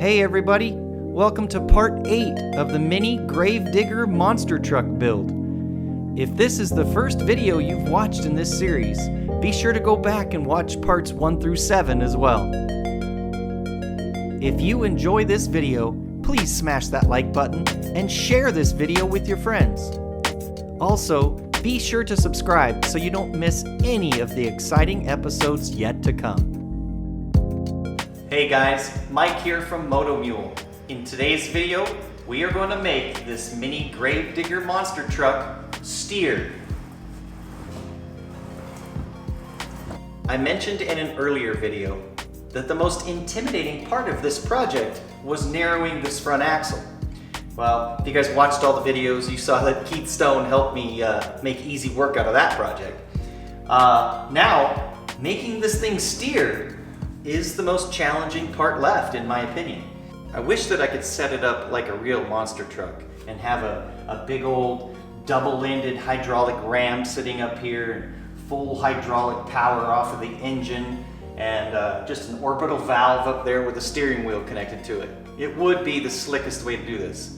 Hey everybody, welcome to part 8 of the mini Gravedigger monster truck build. If this is the first video you've watched in this series, be sure to go back and watch parts 1 through 7 as well. If you enjoy this video, please smash that like button and share this video with your friends. Also, be sure to subscribe so you don't miss any of the exciting episodes yet to come. Hey guys, Mike here from Moto Mule. In today's video, we are going to make this mini Gravedigger monster truck steer. I mentioned in an earlier video that the most intimidating part of this project was narrowing this front axle. Well, if you guys watched all the videos, you saw that Keith Stone helped me make easy work out of that project. Now, making this thing steer is the most challenging part left, in my opinion. I wish that I could set it up like a real monster truck and have a big old double-ended hydraulic ram sitting up here and full hydraulic power off of the engine and just an orbital valve up there with a steering wheel connected to it. It would be the slickest way to do this,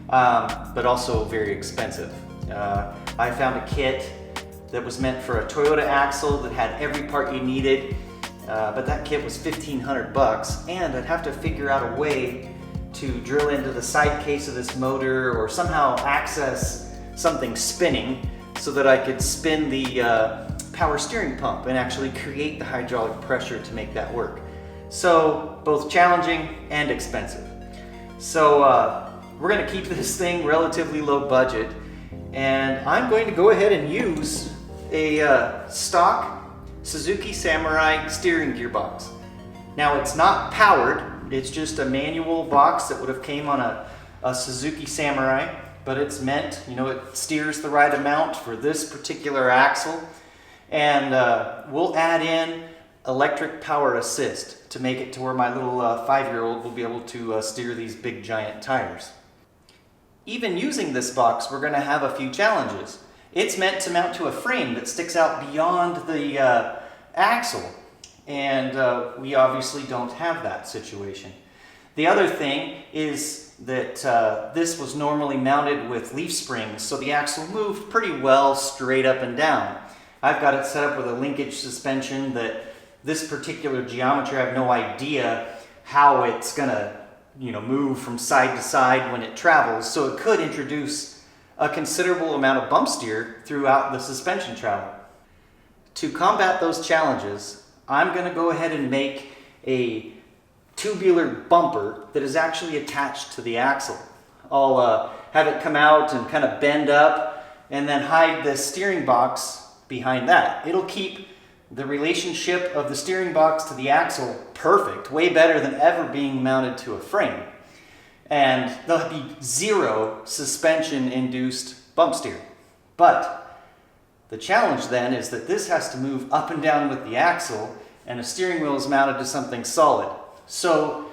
but also very expensive. I found a kit that was meant for a Toyota axle that had every part you needed. But that kit was $1,500 and I'd have to figure out a way to drill into the side case of this motor or somehow access something spinning so that I could spin the power steering pump and actually create the hydraulic pressure to make that work. So both challenging and expensive. So we're going to keep this thing relatively low budget, and I'm going to go ahead and use a stock Suzuki Samurai Steering Gearbox. Now it's not powered, it's just a manual box that would have came on a Suzuki Samurai, but it's meant, it steers the right amount for this particular axle, and we'll add in electric power assist to make it to where my little 5-year-old will be able to steer these big giant tires. Even using this box, we're going to have a few challenges. It's meant to mount to a frame that sticks out beyond the axle, and we obviously don't have that situation. The other thing is that this was normally mounted with leaf springs, so the axle moved pretty well straight up and down. I've got it set up with a linkage suspension that this particular geometry, I have no idea how it's gonna move from side to side when it travels, so it could introduce a considerable amount of bump steer throughout the suspension travel. To combat those challenges, I'm going to go ahead and make a tubular bumper that is actually attached to the axle. I'll have it come out and kind of bend up and then hide the steering box behind that. It'll keep the relationship of the steering box to the axle perfect, way better than ever being mounted to a frame. And there'll be zero suspension-induced bump steer. But the challenge then is that this has to move up and down with the axle, and the steering wheel is mounted to something solid. So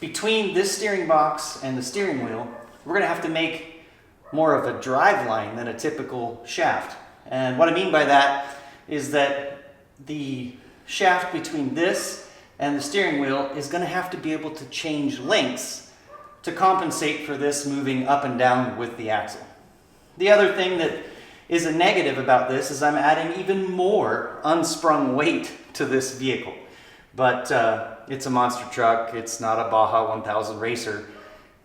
between this steering box and the steering wheel, we're going to have to make more of a drive line than a typical shaft. And what I mean by that is that the shaft between this and the steering wheel is going to have to be able to change lengths to compensate for this moving up and down with the axle. The other thing that is a negative about this is I'm adding even more unsprung weight to this vehicle. But it's a monster truck, it's not a Baja 1000 racer.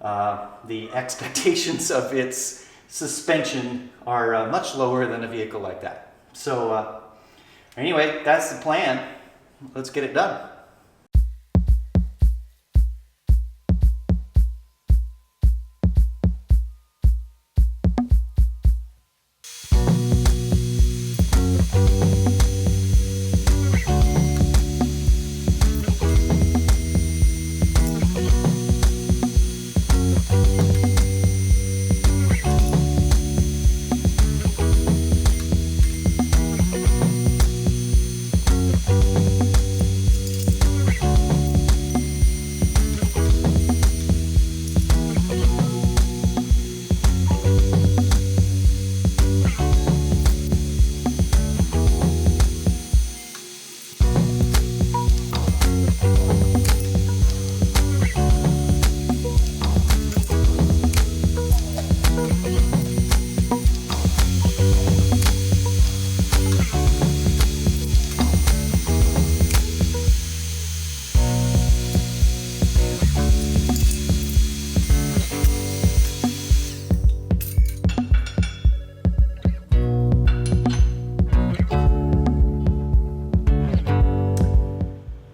The expectations of its suspension are much lower than a vehicle like that. So anyway, that's the plan. Let's get it done.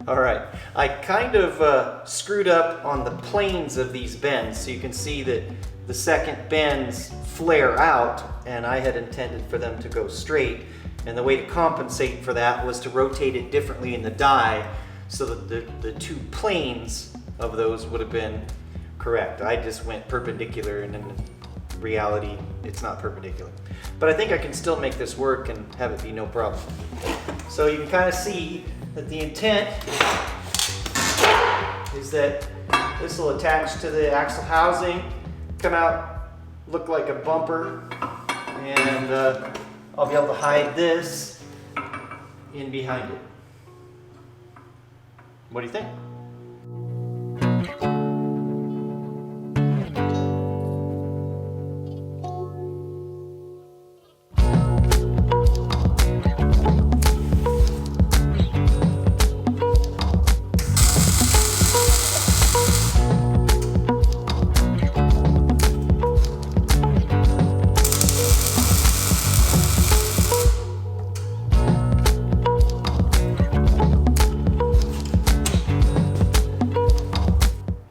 All right, I kind of screwed up on the planes of these bends, so you can see that the second bends flare out, and I had intended for them to go straight. And the way to compensate for that was to rotate it differently in the die so that the two planes of those would have been correct. I just went perpendicular, and in reality, it's not perpendicular. But I think I can still make this work and have it be no problem. So you can kind of see that the intent is that this will attach to the axle housing, come out, look like a bumper, and I'll be able to hide this in behind it. What do you think?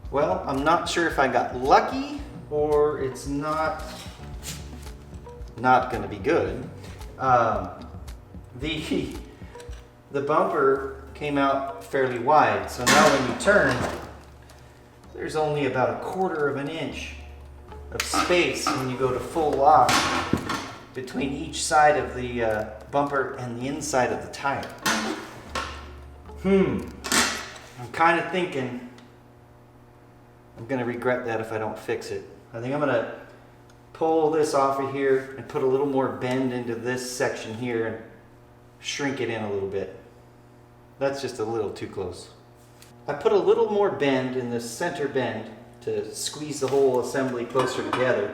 Well, I'm not sure if I got lucky or it's not gonna be good. The bumper came out fairly wide, so now when you turn, there's only about 1/4 of an inch of space when you go to full lock between each side of the bumper and the inside of the tire. I'm kind of thinking I'm going to regret that if I don't fix it. I think I'm going to pull this off of here and put a little more bend into this section here and shrink it in a little bit. That's just a little too close. I put a little more bend in this center bend to squeeze the whole assembly closer together,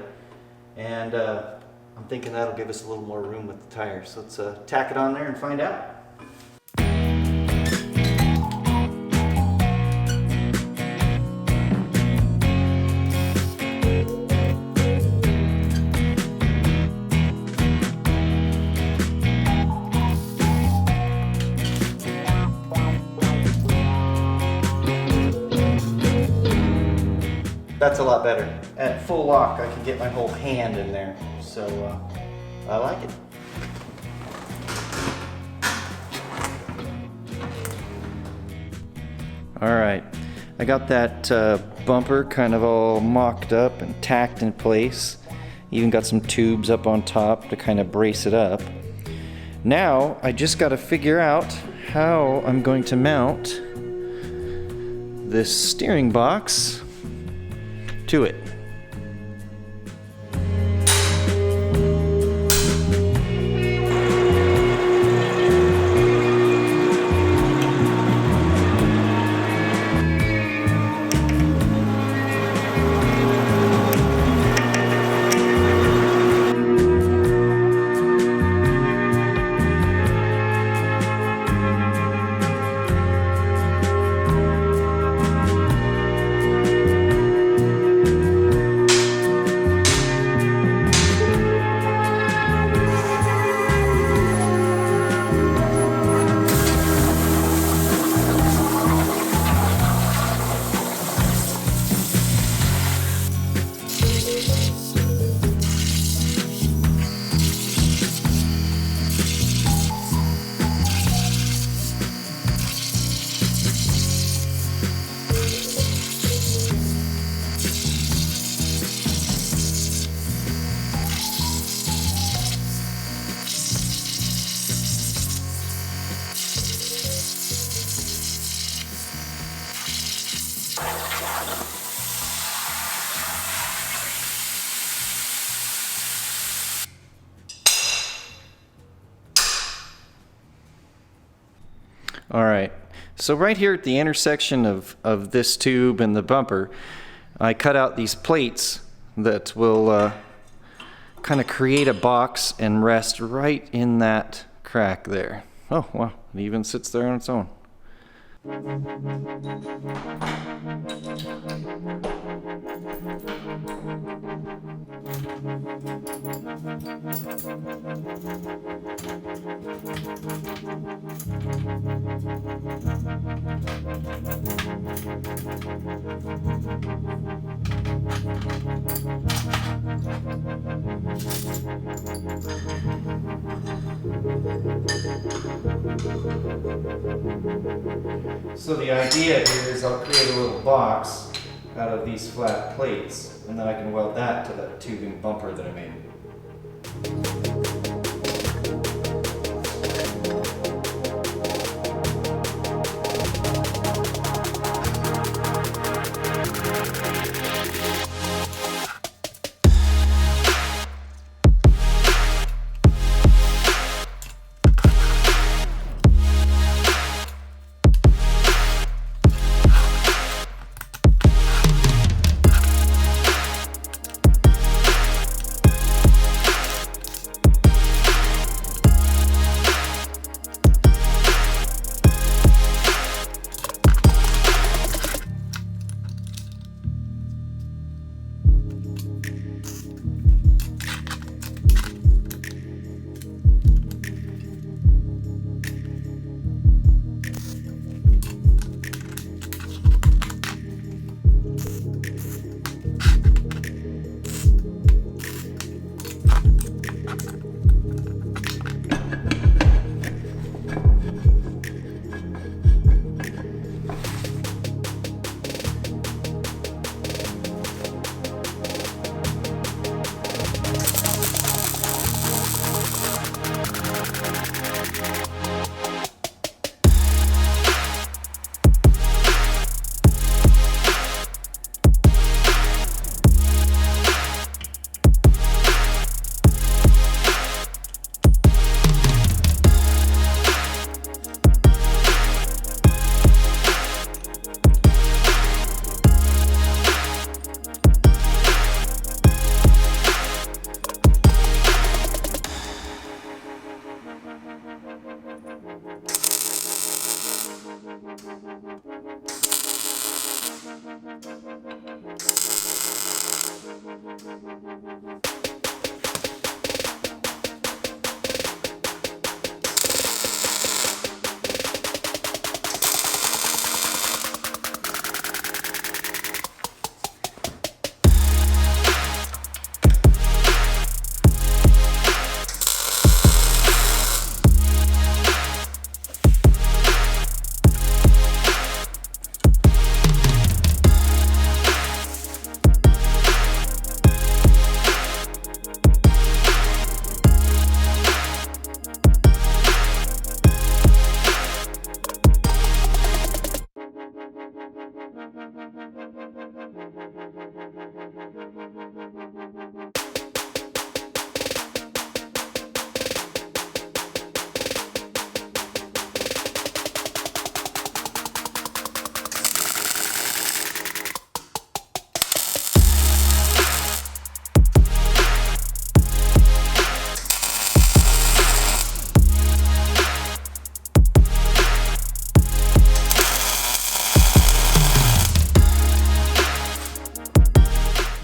and I'm thinking that'll give us a little more room with the tires. So let's tack it on there and find out. That's a lot better. At full lock, I can get my whole hand in there, so I like it. All right, I got that bumper kind of all mocked up and tacked in place. Even got some tubes up on top to kind of brace it up. Now, I just got to figure out how I'm going to mount this steering box to it. All right, so right here at the intersection of this tube and the bumper, I cut out these plates that will kind of create a box and rest right in that crack there. Oh, wow, it even sits there on its own. So the idea here is I'll create a little box out of these flat plates, and then I can weld that to the tubing bumper that I made.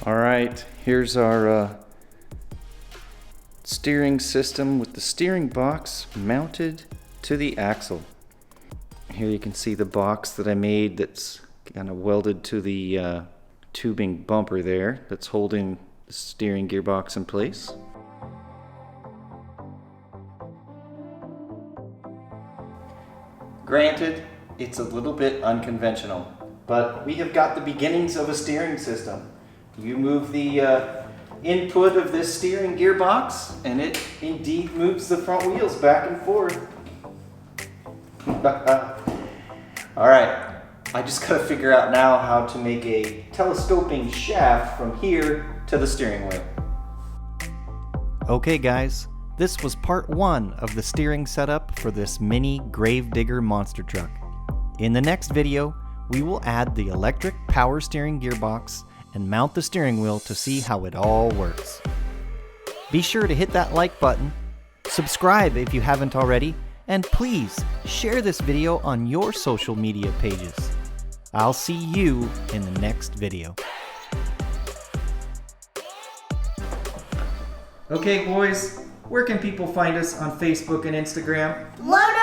Alright, here's our steering system with the steering box mounted to the axle. Here you can see the box that I made that's kind of welded to the tubing bumper there that's holding the steering gearbox in place. Granted, it's a little bit unconventional, but we have got the beginnings of a steering system. You move the input of this steering gearbox, and it indeed moves the front wheels back and forth. Alright, I just gotta figure out now how to make a telescoping shaft from here to the steering wheel. Okay guys, this was part 1 of the steering setup for this mini Gravedigger monster truck. In the next video, we will add the electric power steering gearbox and mount the steering wheel to see how it all works. Be sure to hit that like button, subscribe if you haven't already, and please share this video on your social media pages. I'll see you in the next video. Okay boys, where can people find us on Facebook and Instagram? Load